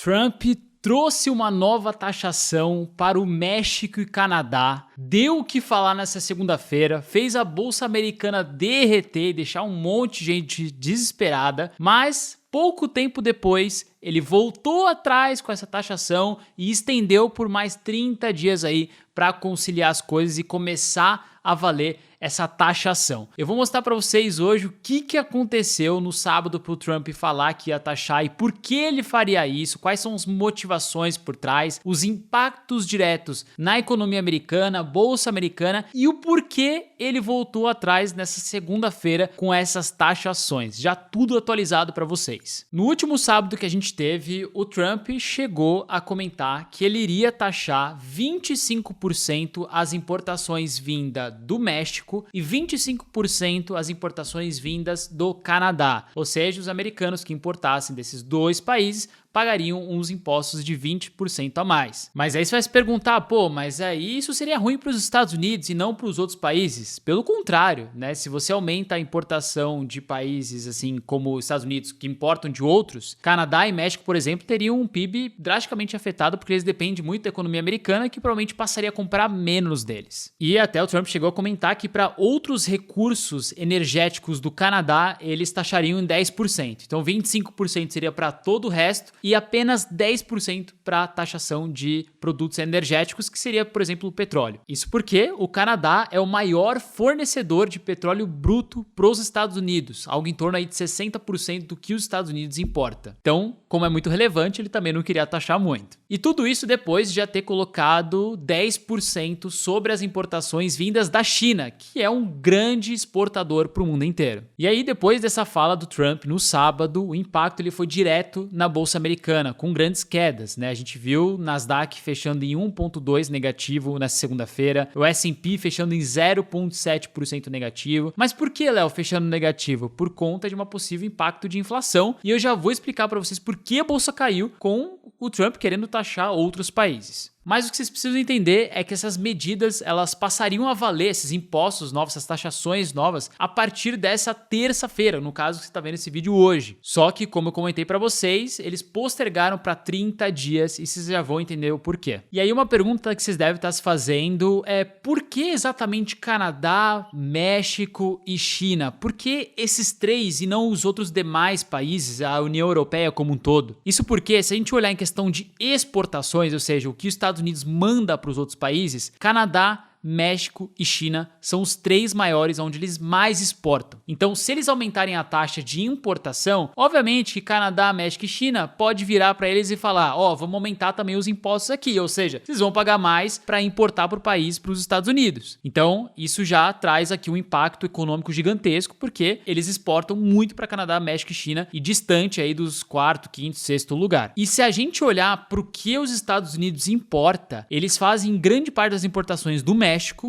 Trump trouxe uma nova taxação para o México e Canadá, deu o que falar nessa segunda-feira, fez a bolsa americana derreter e deixar um monte de gente desesperada, mas pouco tempo depois ele voltou atrás com essa taxação e estendeu por mais 30 dias aí para conciliar as coisas e começar a valer essa taxação. Eu vou mostrar para vocês hoje o que aconteceu no sábado para o Trump falar que ia taxar e por que ele faria isso, quais são as motivações por trás, os impactos diretos na economia americana, bolsa americana e o porquê ele voltou atrás nessa segunda-feira com essas taxações. Já tudo atualizado para vocês. No último sábado que a gente teve, o Trump chegou a comentar que ele iria taxar 25% as importações vindas do México e 25% as importações vindas do Canadá, ou seja, os americanos que importassem desses dois países pagariam uns impostos de 20% a mais. Mas aí você vai se perguntar, pô, mas aí isso seria ruim para os Estados Unidos e não para os outros países? Pelo contrário, né? Se você aumenta a importação de países assim como os Estados Unidos que importam de outros, Canadá e México, por exemplo, teriam um PIB drasticamente afetado porque eles dependem muito da economia americana que provavelmente passaria a comprar menos deles. E até o Trump chegou a comentar que para outros recursos energéticos do Canadá, eles taxariam em 10%. Então 25% seria para todo o resto e apenas 10% para taxação de produtos energéticos, que seria, por exemplo, o petróleo. Isso porque o Canadá é o maior fornecedor de petróleo bruto para os Estados Unidos, algo em torno aí de 60% do que os Estados Unidos importa. Então, como é muito relevante, ele também não queria taxar muito. E tudo isso depois de já ter colocado 10% sobre as importações vindas da China, que é um grande exportador para o mundo inteiro. E aí, depois dessa fala do Trump no sábado, o impacto ele foi direto na bolsa americana, com grandes quedas, né? A gente viu o Nasdaq fechando em 1,2% negativo nessa segunda-feira, o S&P fechando em 0,7% negativo. Mas por que, Léo, fechando negativo? Por conta de um possível impacto de inflação. E eu já vou explicar para vocês por que a bolsa caiu com o Trump querendo taxar outros países. Mas o que vocês precisam entender é que essas medidas elas passariam a valer, esses impostos novos, essas taxações novas, a partir dessa terça-feira, no caso que você está vendo esse vídeo hoje. Só que, como eu comentei para vocês, eles postergaram para 30 dias e vocês já vão entender o porquê. E aí uma pergunta que vocês devem estar se fazendo é por que exatamente Canadá, México e China? Por que esses três e não os outros demais países, a União Europeia como um todo? Isso porque, se a gente olhar em questão de exportações, ou seja, o que os Estados Unidos manda para os outros países, Canadá, México e China são os três maiores onde eles mais exportam. Então, se eles aumentarem a taxa de importação, obviamente que Canadá, México e China pode virar para eles e falar, vamos aumentar também os impostos aqui, ou seja, vocês vão pagar mais para importar para o país, para os Estados Unidos. Então, isso já traz aqui um impacto econômico gigantesco, porque eles exportam muito para Canadá, México e China e distante aí dos quarto, quinto, sexto lugar. E se a gente olhar para o que os Estados Unidos importa, eles fazem grande parte das importações do México,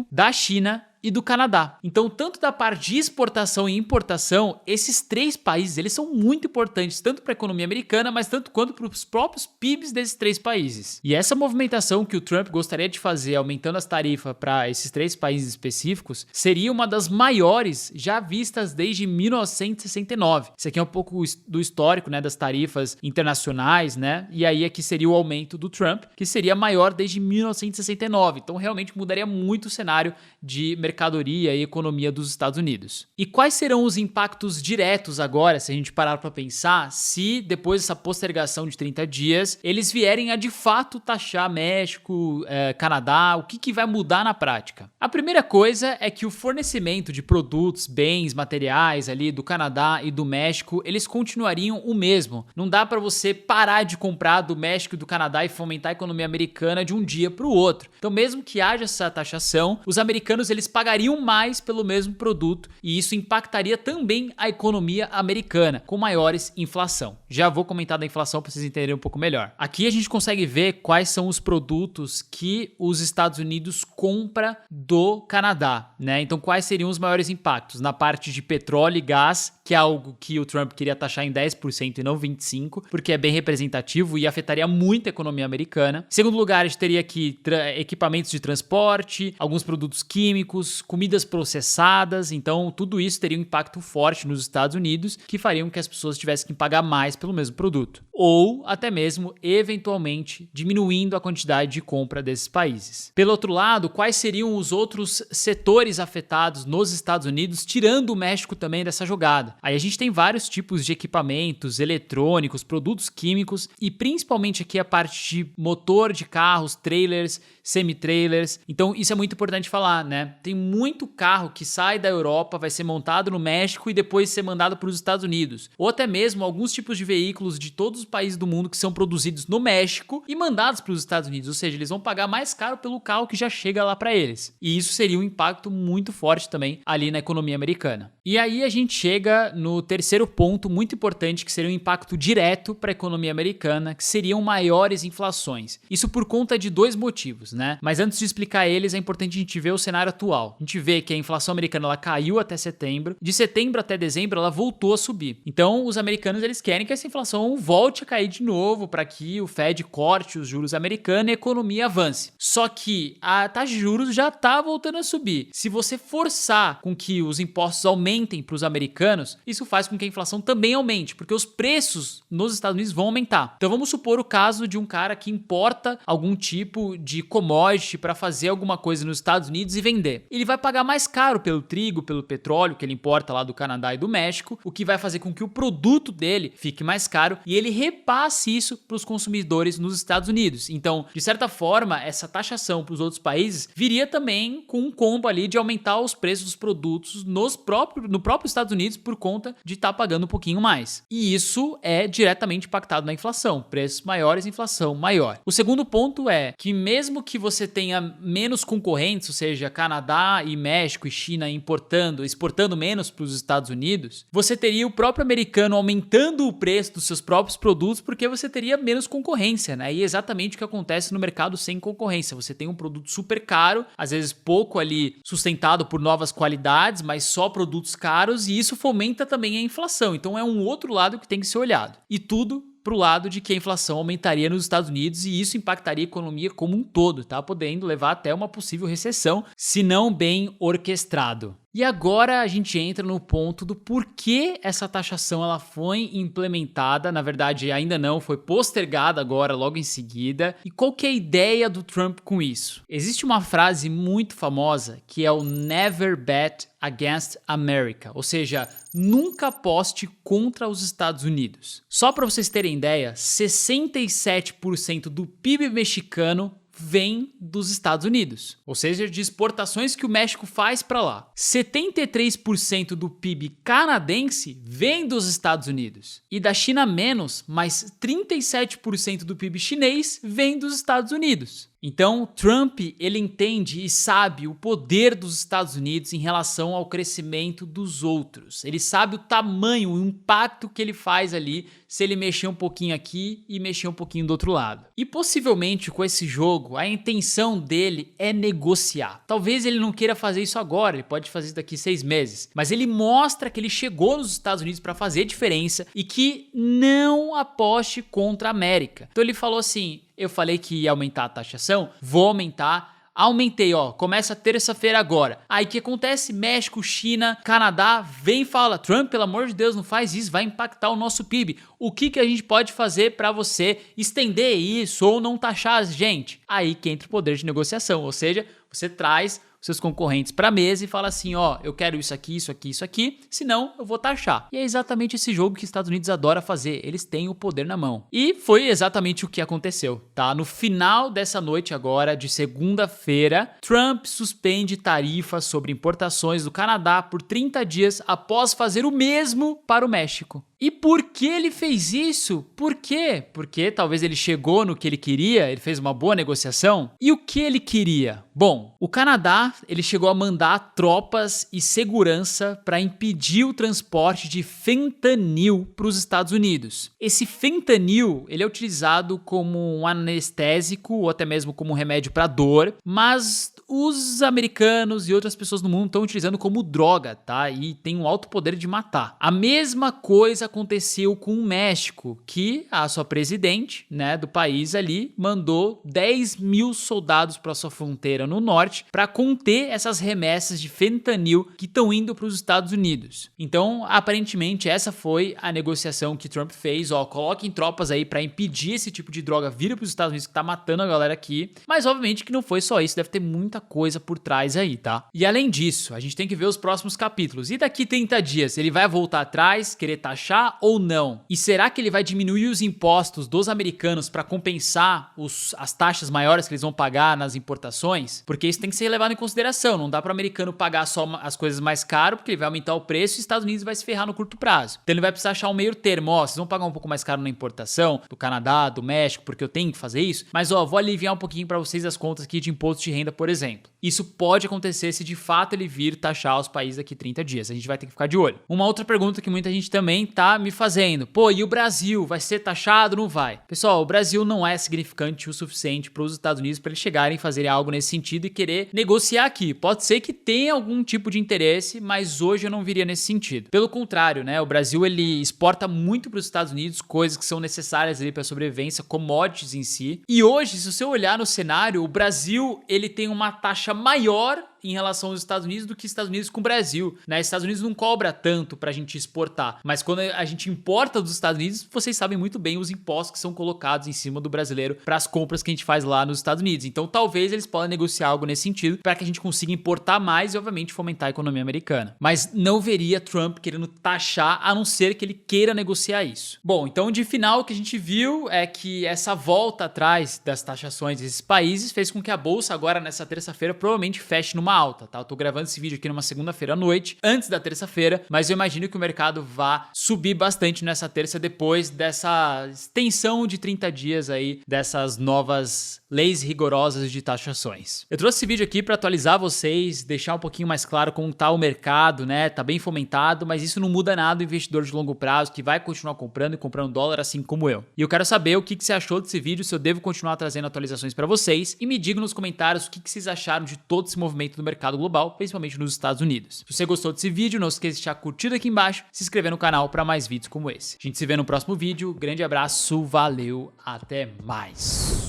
da China e do Canadá. Então, tanto da parte de exportação e importação, esses três países, eles são muito importantes, tanto para a economia americana, mas tanto quanto para os próprios PIBs desses três países. E essa movimentação que o Trump gostaria de fazer, aumentando as tarifas para esses três países específicos, seria uma das maiores já vistas desde 1969. Isso aqui é um pouco do histórico, né, das tarifas internacionais, né? E aí aqui seria o aumento do Trump, que seria maior desde 1969. Então, realmente mudaria muito o cenário de mercadoria e economia dos Estados Unidos. E quais serão os impactos diretos agora, se a gente parar para pensar, se depois dessa postergação de 30 dias, eles vierem a de fato taxar México, Canadá, o que vai mudar na prática? A primeira coisa é que o fornecimento de produtos, bens, materiais ali do Canadá e do México, eles continuariam o mesmo. Não dá para você parar de comprar do México e do Canadá e fomentar a economia americana de um dia para o outro. Então, mesmo que haja essa taxação, os americanos eles pagariam mais pelo mesmo produto e isso impactaria também a economia americana, com maiores inflação. Já vou comentar da inflação para vocês entenderem um pouco melhor. Aqui a gente consegue ver quais são os produtos que os Estados Unidos compra do Canadá, né? Então, quais seriam os maiores impactos? Na parte de petróleo e gás, que é algo que o Trump queria taxar em 10% e não 25%, porque é bem representativo e afetaria muito a economia americana. Em segundo lugar, a gente teria aqui equipamentos de transporte, alguns produtos químicos, alimentos, comidas processadas, então tudo isso teria um impacto forte nos Estados Unidos que fariam que as pessoas tivessem que pagar mais pelo mesmo produto. Ou até mesmo, eventualmente, diminuindo a quantidade de compra desses países. Pelo outro lado, quais seriam os outros setores afetados nos Estados Unidos, tirando o México também dessa jogada? Aí a gente tem vários tipos de equipamentos, eletrônicos, produtos químicos e principalmente aqui a parte de motor de carros, trailers, semi-trailers. Então isso é muito importante falar, né? Tem muito carro que sai da Europa, vai ser montado no México e depois ser mandado para os Estados Unidos. Ou até mesmo alguns tipos de veículos de todos os países do mundo que são produzidos no México e mandados para os Estados Unidos. Ou seja, eles vão pagar mais caro pelo carro que já chega lá para eles. E isso seria um impacto muito forte também ali na economia americana. E aí a gente chega no terceiro ponto muito importante, que seria um impacto direto para a economia americana, que seriam maiores inflações. Isso por conta de dois motivos, né? Mas antes de explicar eles, é importante a gente ver o cenário atual. A gente vê que a inflação americana ela caiu até setembro, de setembro até dezembro ela voltou a subir. Então os americanos eles querem que essa inflação volte a cair de novo para que o Fed corte os juros americanos e a economia avance. Só que a taxa de juros já está voltando a subir. Se você forçar com que os impostos aumentem para os americanos, isso faz com que a inflação também aumente, porque os preços nos Estados Unidos vão aumentar. Então vamos supor o caso de um cara que importa algum tipo de commodity para fazer alguma coisa nos Estados Unidos e vender. Ele vai pagar mais caro pelo trigo, pelo petróleo que ele importa lá do Canadá e do México, o que vai fazer com que o produto dele fique mais caro e ele repasse isso para os consumidores nos Estados Unidos. Então, de certa forma, essa taxação para os outros países viria também com um combo ali de aumentar os preços dos produtos no próprio Estados Unidos por conta de estar pagando um pouquinho mais. E isso é diretamente impactado na inflação. Preços maiores, inflação maior. O segundo ponto é que mesmo que você tenha menos concorrentes, ou seja, Canadá e México e China exportando menos para os Estados Unidos, você teria o próprio americano aumentando o preço dos seus próprios produtos porque você teria menos concorrência, né? E é exatamente o que acontece no mercado sem concorrência. Você tem um produto super caro, às vezes pouco ali sustentado por novas qualidades, mas só produtos caros, e isso fomenta também a inflação. Então é um outro lado que tem que ser olhado. E tudo para o lado de que a inflação aumentaria nos Estados Unidos e isso impactaria a economia como um todo, tá? Podendo levar até uma possível recessão, se não bem orquestrado. E agora a gente entra no ponto do porquê essa taxação ela foi implementada, na verdade ainda não, foi postergada agora logo em seguida, e qual que é a ideia do Trump com isso? Existe uma frase muito famosa que é o Never Bet Against America, ou seja, nunca aposte contra os Estados Unidos. Só para vocês terem ideia, 67% do PIB mexicano vem dos Estados Unidos, ou seja, de exportações que o México faz para lá. 73% do PIB canadense vem dos Estados Unidos e da China menos, mas 37% do PIB chinês vem dos Estados Unidos. Então, Trump, ele entende e sabe o poder dos Estados Unidos em relação ao crescimento dos outros. Ele sabe o tamanho, o impacto que ele faz ali se ele mexer um pouquinho aqui e mexer um pouquinho do outro lado. E possivelmente com esse jogo, a intenção dele é negociar. Talvez ele não queira fazer isso agora, ele pode fazer isso daqui 6 meses. Mas ele mostra que ele chegou nos Estados Unidos para fazer diferença e que não aposte contra a América. Então ele falou assim: eu falei que ia aumentar a taxação, vou aumentar. Aumentei, ó, começa terça-feira agora. Aí o que acontece? México, China, Canadá, vem e fala: Trump, pelo amor de Deus, não faz isso, vai impactar o nosso PIB. O que a gente pode fazer para você estender isso ou não taxar a gente? Aí que entra o poder de negociação, ou seja, você traz seus concorrentes para a mesa e fala assim: ó, eu quero isso aqui, isso aqui, isso aqui, senão eu vou taxar. E é exatamente esse jogo que os Estados Unidos adora fazer, eles têm o poder na mão. E foi exatamente o que aconteceu, tá? No final dessa noite agora, de segunda-feira, Trump suspende tarifas sobre importações do Canadá por 30 dias após fazer o mesmo para o México. E por que ele fez isso? Por quê? Porque talvez ele chegou no que ele queria, ele fez uma boa negociação. E o que ele queria? Bom, o Canadá, ele chegou a mandar tropas e segurança para impedir o transporte de fentanil para os Estados Unidos. Esse fentanil, ele é utilizado como um anestésico ou até mesmo como um remédio para dor, mas os americanos e outras pessoas no mundo estão utilizando como droga, tá? E tem um alto poder de matar. A mesma coisa aconteceu com o México, que a sua presidente, né, do país ali, mandou 10 mil soldados para sua fronteira no norte para conter manter essas remessas de fentanil que estão indo para os Estados Unidos. Então, aparentemente, essa foi a negociação que Trump fez. Ó, coloquem tropas aí para impedir esse tipo de droga vir para os Estados Unidos que tá matando a galera aqui. Mas, obviamente, que não foi só isso. Deve ter muita coisa por trás aí, tá? E além disso, a gente tem que ver os próximos capítulos. E daqui 30 dias, ele vai voltar atrás, querer taxar ou não? E será que ele vai diminuir os impostos dos americanos para compensar as taxas maiores que eles vão pagar nas importações? Porque isso tem que ser levado em consideração. Não dá para o americano pagar só as coisas mais caro, porque ele vai aumentar o preço e os Estados Unidos vai se ferrar no curto prazo. Então ele vai precisar achar um meio termo. Ó, vocês vão pagar um pouco mais caro na importação do Canadá, do México, porque eu tenho que fazer isso. Mas ó, vou aliviar um pouquinho para vocês as contas aqui de imposto de renda, por exemplo. Isso pode acontecer se de fato ele vir taxar os países daqui 30 dias. A gente vai ter que ficar de olho. Uma outra pergunta que muita gente também tá me fazendo. Pô, e o Brasil? Vai ser taxado ou não vai? Pessoal, o Brasil não é significante o suficiente para os Estados Unidos para eles chegarem e fazerem algo nesse sentido e querer negociar aqui. Pode ser que tenha algum tipo de interesse, mas hoje eu não viria nesse sentido. Pelo contrário, né? O Brasil ele exporta muito para os Estados Unidos coisas que são necessárias ali para a sobrevivência, commodities em si. E hoje, se você olhar no cenário, o Brasil ele tem uma taxa maior em relação aos Estados Unidos do que Estados Unidos com o Brasil, né? Estados Unidos não cobra tanto pra gente exportar, mas quando a gente importa dos Estados Unidos, vocês sabem muito bem os impostos que são colocados em cima do brasileiro para as compras que a gente faz lá nos Estados Unidos. Então talvez eles possam negociar algo nesse sentido para que a gente consiga importar mais e obviamente fomentar a economia americana. Mas não veria Trump querendo taxar, a não ser que ele queira negociar isso. Bom, então de final o que a gente viu é que essa volta atrás das taxações desses países fez com que a bolsa agora nessa terça-feira provavelmente feche numa alta, tá? Eu tô gravando esse vídeo aqui numa segunda-feira à noite, antes da terça-feira, mas eu imagino que o mercado vá subir bastante nessa terça depois dessa extensão de 30 dias aí, dessas novas leis rigorosas de taxações. Eu trouxe esse vídeo aqui para atualizar vocês, deixar um pouquinho mais claro como tá o mercado, né? Tá bem fomentado, mas isso não muda nada o investidor de longo prazo que vai continuar comprando e comprando dólar assim como eu. E eu quero saber o que você achou desse vídeo, se eu devo continuar trazendo atualizações para vocês, e me digam nos comentários o que vocês acharam de todo esse movimento do mercado global, principalmente nos Estados Unidos. Se você gostou desse vídeo, não esqueça de deixar curtido aqui embaixo, se inscrever no canal para mais vídeos como esse. A gente se vê no próximo vídeo, grande abraço, valeu, até mais!